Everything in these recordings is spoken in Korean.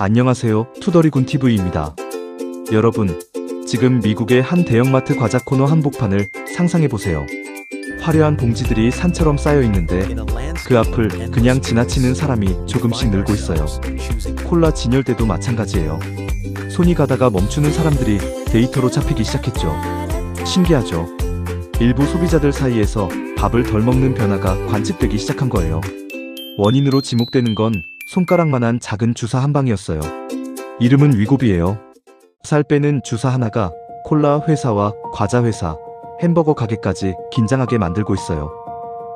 안녕하세요, 투더리군TV입니다. 여러분, 지금 미국의 한 대형마트 과자 코너 한복판을 상상해보세요. 화려한 봉지들이 산처럼 쌓여 있는데 그 앞을 그냥 지나치는 사람이 조금씩 늘고 있어요. 콜라 진열 때도 마찬가지예요. 손이 가다가 멈추는 사람들이 데이터로 잡히기 시작했죠. 신기하죠? 일부 소비자들 사이에서 밥을 덜 먹는 변화가 관측되기 시작한 거예요. 원인으로 지목되는 건 손가락만한 작은 주사 한 방이었어요. 이름은 위고비예요. 살 빼는 주사 하나가 콜라 회사와 과자 회사, 햄버거 가게까지 긴장하게 만들고 있어요.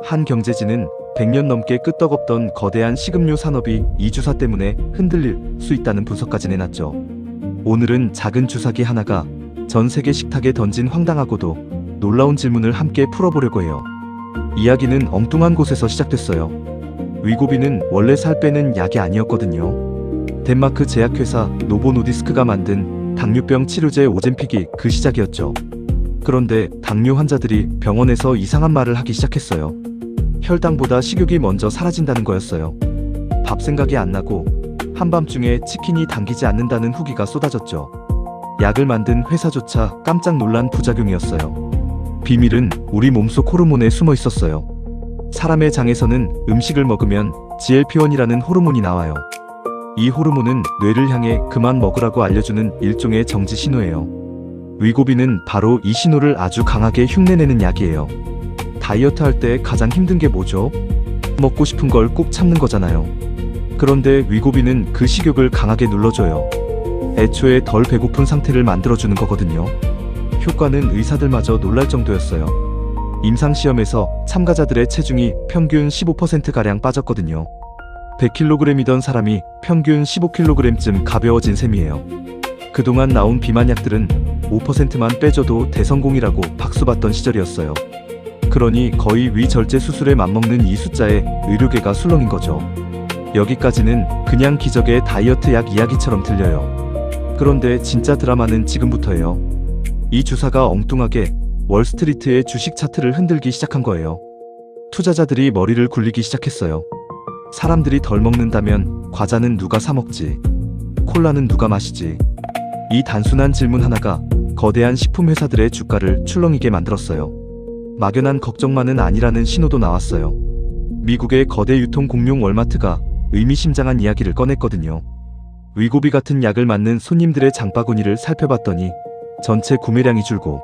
한 경제지는 100년 넘게 끄떡없던 거대한 식음료 산업이 이 주사 때문에 흔들릴 수 있다는 분석까지 내놨죠. 오늘은 작은 주사기 하나가 전 세계 식탁에 던진 황당하고도 놀라운 질문을 함께 풀어보려고 해요. 이야기는 엉뚱한 곳에서 시작됐어요. 위고비는 원래 살 빼는 약이 아니었거든요. 덴마크 제약회사 노보노디스크가 만든 당뇨병 치료제 오젬픽이 그 시작이었죠. 그런데 당뇨 환자들이 병원에서 이상한 말을 하기 시작했어요. 혈당보다 식욕이 먼저 사라진다는 거였어요. 밥 생각이 안 나고 한밤중에 치킨이 당기지 않는다는 후기가 쏟아졌죠. 약을 만든 회사조차 깜짝 놀란 부작용이었어요. 비밀은 우리 몸속 호르몬에 숨어 있었어요. 사람의 장에서는 음식을 먹으면 GLP-1이라는 호르몬이 나와요. 이 호르몬은 뇌를 향해 그만 먹으라고 알려주는 일종의 정지 신호예요. 위고비는 바로 이 신호를 아주 강하게 흉내내는 약이에요. 다이어트 할 때 가장 힘든 게 뭐죠? 먹고 싶은 걸 꼭 참는 거잖아요. 그런데 위고비는 그 식욕을 강하게 눌러줘요. 애초에 덜 배고픈 상태를 만들어주는 거거든요. 효과는 의사들마저 놀랄 정도였어요. 임상시험에서 참가자들의 체중이 평균 15%가량 빠졌거든요. 100kg이던 사람이 평균 15kg쯤 가벼워진 셈이에요. 그동안 나온 비만약들은 5%만 빼줘도 대성공이라고 박수받던 시절이었어요. 그러니 거의 위절제 수술에 맞먹는 이 숫자에 의료계가 술렁인 거죠. 여기까지는 그냥 기적의 다이어트 약 이야기처럼 들려요. 그런데 진짜 드라마는 지금부터예요. 이 주사가 엉뚱하게 월스트리트의 주식 차트를 흔들기 시작한 거예요. 투자자들이 머리를 굴리기 시작했어요. 사람들이 덜 먹는다면 과자는 누가 사 먹지? 콜라는 누가 마시지? 이 단순한 질문 하나가 거대한 식품 회사들의 주가를 출렁이게 만들었어요. 막연한 걱정만은 아니라는 신호도 나왔어요. 미국의 거대 유통 공룡 월마트가 의미심장한 이야기를 꺼냈거든요. 위고비 같은 약을 맞는 손님들의 장바구니를 살펴봤더니 전체 구매량이 줄고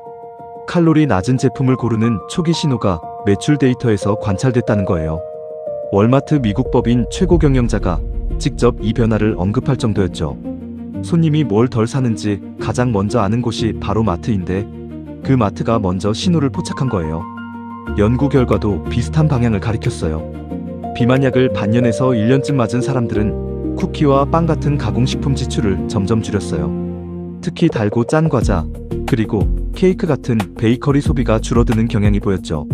칼로리 낮은 제품을 고르는 초기 신호가 매출 데이터에서 관찰됐다는 거예요. 월마트 미국 법인 최고 경영자가 직접 이 변화를 언급할 정도였죠. 손님이 뭘 덜 사는지 가장 먼저 아는 곳이 바로 마트인데 그 마트가 먼저 신호를 포착한 거예요. 연구 결과도 비슷한 방향을 가리켰어요. 비만약을 반년에서 1년쯤 맞은 사람들은 쿠키와 빵 같은 가공식품 지출을 점점 줄였어요. 특히 달고 짠 과자, 그리고 케이크 같은 베이커리 소비가 줄어드는 경향이 보였죠.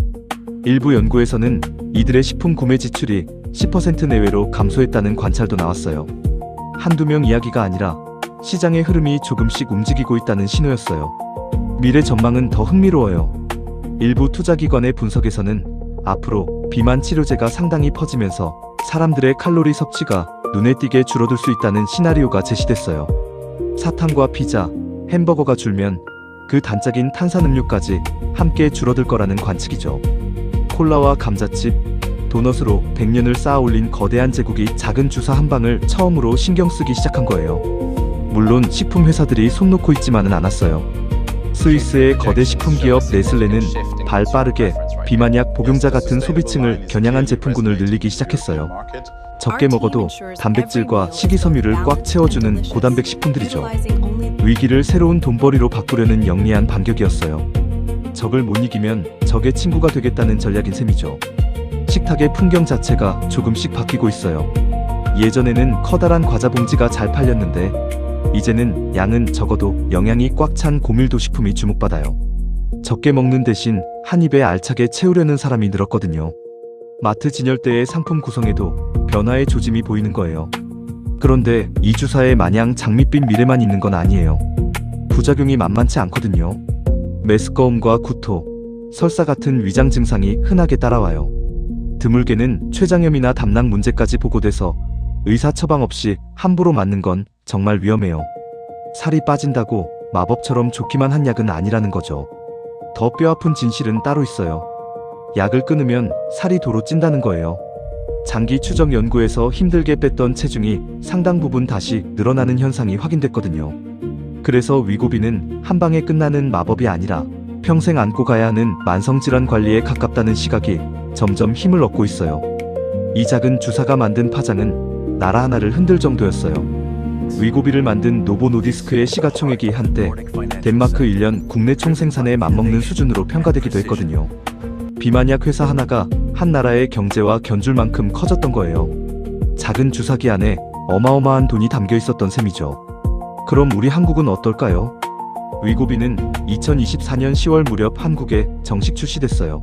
일부 연구에서는 이들의 식품 구매 지출이 10% 내외로 감소했다는 관찰도 나왔어요. 한두 명 이야기가 아니라 시장의 흐름이 조금씩 움직이고 있다는 신호였어요. 미래 전망은 더 흥미로워요. 일부 투자기관의 분석에서는 앞으로 비만 치료제가 상당히 퍼지면서 사람들의 칼로리 섭취가 눈에 띄게 줄어들 수 있다는 시나리오가 제시됐어요. 사탕과 피자, 햄버거가 줄면 그 단짝인 탄산음료까지 함께 줄어들 거라는 관측이죠. 콜라와 감자칩, 도넛으로 100년을 쌓아 올린 거대한 제국이 작은 주사 한 방을 처음으로 신경 쓰기 시작한 거예요. 물론 식품 회사들이 손 놓고 있지만은 않았어요. 스위스의 거대 식품 기업 네슬레는 발 빠르게 비만약 복용자 같은 소비층을 겨냥한 제품군을 늘리기 시작했어요. 적게 먹어도 단백질과 식이섬유를 꽉 채워주는 고단백 식품들이죠. 위기를 새로운 돈벌이로 바꾸려는 영리한 반격이었어요. 적을 못 이기면 적의 친구가 되겠다는 전략인 셈이죠. 식탁의 풍경 자체가 조금씩 바뀌고 있어요. 예전에는 커다란 과자 봉지가 잘 팔렸는데 이제는 양은 적어도 영양이 꽉 찬 고밀도 식품이 주목받아요. 적게 먹는 대신 한 입에 알차게 채우려는 사람이 늘었거든요. 마트 진열대의 상품 구성에도 변화의 조짐이 보이는 거예요. 그런데 이 주사에 마냥 장밋빛 미래만 있는 건 아니에요. 부작용이 만만치 않거든요. 메스꺼움과 구토, 설사 같은 위장 증상이 흔하게 따라와요. 드물게는 췌장염이나 담낭 문제까지 보고돼서 의사 처방 없이 함부로 맞는 건 정말 위험해요. 살이 빠진다고 마법처럼 좋기만 한 약은 아니라는 거죠. 더 뼈아픈 진실은 따로 있어요. 약을 끊으면 살이 도로 찐다는 거예요. 장기 추적 연구에서 힘들게 뺐던 체중이 상당 부분 다시 늘어나는 현상이 확인됐거든요. 그래서 위고비는 한 방에 끝나는 마법이 아니라 평생 안고 가야 하는 만성질환 관리에 가깝다는 시각이 점점 힘을 얻고 있어요. 이 작은 주사가 만든 파장은 나라 하나를 흔들 정도였어요. 위고비를 만든 노보 노디스크의 시가총액이 한때 덴마크 1년 국내 총생산에 맞먹는 수준으로 평가되기도 했거든요. 비만약 회사 하나가 한 나라의 경제와 견줄 만큼 커졌던 거예요. 작은 주사기 안에 어마어마한 돈이 담겨 있었던 셈이죠. 그럼 우리 한국은 어떨까요? 위고비는 2024년 10월 무렵 한국에 정식 출시됐어요.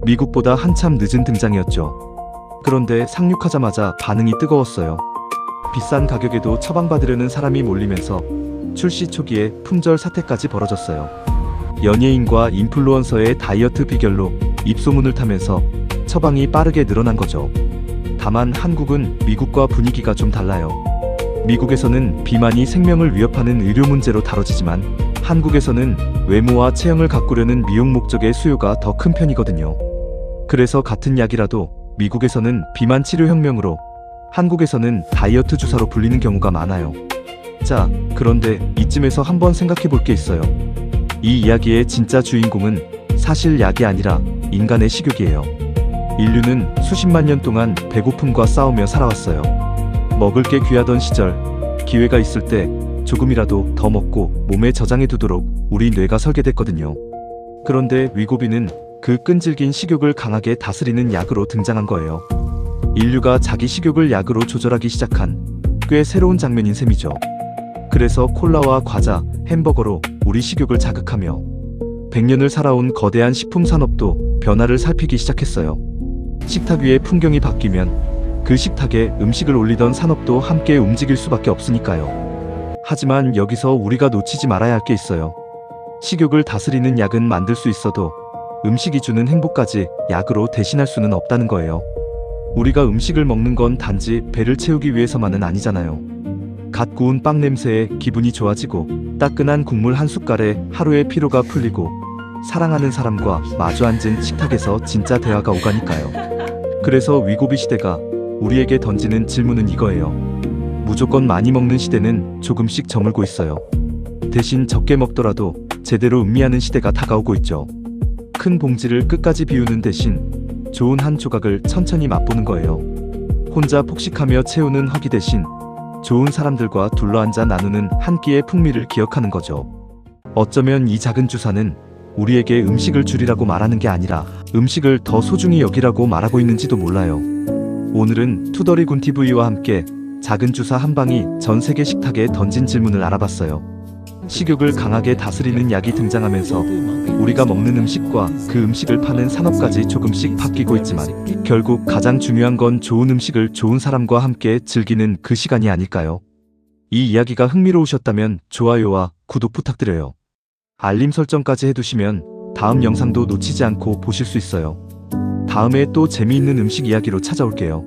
미국보다 한참 늦은 등장이었죠. 그런데 상륙하자마자 반응이 뜨거웠어요. 비싼 가격에도 처방받으려는 사람이 몰리면서 출시 초기에 품절 사태까지 벌어졌어요. 연예인과 인플루언서의 다이어트 비결로 입소문을 타면서 처방이 빠르게 늘어난 거죠. 다만 한국은 미국과 분위기가 좀 달라요. 미국에서는 비만이 생명을 위협하는 의료 문제로 다뤄지지만 한국에서는 외모와 체형을 가꾸려는 미용 목적의 수요가 더 큰 편이거든요. 그래서 같은 약이라도 미국에서는 비만 치료 혁명으로 한국에서는 다이어트 주사로 불리는 경우가 많아요. 자, 그런데 이쯤에서 한번 생각해 볼 게 있어요. 이 이야기의 진짜 주인공은 사실 약이 아니라 인간의 식욕이에요. 인류는 수십만 년 동안 배고픔과 싸우며 살아왔어요. 먹을 게 귀하던 시절, 기회가 있을 때 조금이라도 더 먹고 몸에 저장해 두도록 우리 뇌가 설계됐거든요. 그런데 위고비는 그 끈질긴 식욕을 강하게 다스리는 약으로 등장한 거예요. 인류가 자기 식욕을 약으로 조절하기 시작한 꽤 새로운 장면인 셈이죠. 그래서 콜라와 과자, 햄버거로 우리 식욕을 자극하며 100년을 살아온 거대한 식품 산업도 변화를 살피기 시작했어요. 식탁 위의 풍경이 바뀌면 그 식탁에 음식을 올리던 산업도 함께 움직일 수밖에 없으니까요. 하지만 여기서 우리가 놓치지 말아야 할 게 있어요. 식욕을 다스리는 약은 만들 수 있어도 음식이 주는 행복까지 약으로 대신할 수는 없다는 거예요. 우리가 음식을 먹는 건 단지 배를 채우기 위해서만은 아니잖아요. 갓 구운 빵 냄새에 기분이 좋아지고 따끈한 국물 한 숟갈에 하루의 피로가 풀리고 사랑하는 사람과 마주 앉은 식탁에서 진짜 대화가 오가니까요. 그래서 위고비 시대가 우리에게 던지는 질문은 이거예요. 무조건 많이 먹는 시대는 조금씩 저물고 있어요. 대신 적게 먹더라도 제대로 음미하는 시대가 다가오고 있죠. 큰 봉지를 끝까지 비우는 대신 좋은 한 조각을 천천히 맛보는 거예요. 혼자 폭식하며 채우는 허기 대신 좋은 사람들과 둘러앉아 나누는 한 끼의 풍미를 기억하는 거죠. 어쩌면 이 작은 주사는 우리에게 음식을 줄이라고 말하는 게 아니라 음식을 더 소중히 여기라고 말하고 있는지도 몰라요. 오늘은 투더리 군TV와 함께 작은 주사 한 방이 전 세계 식탁에 던진 질문을 알아봤어요. 식욕을 강하게 다스리는 약이 등장하면서 우리가 먹는 음식과 그 음식을 파는 산업까지 조금씩 바뀌고 있지만 결국 가장 중요한 건 좋은 음식을 좋은 사람과 함께 즐기는 그 시간이 아닐까요? 이 이야기가 흥미로우셨다면 좋아요와 구독 부탁드려요. 알림 설정까지 해두시면 다음 영상도 놓치지 않고 보실 수 있어요. 다음에 또 재미있는 음식 이야기로 찾아올게요.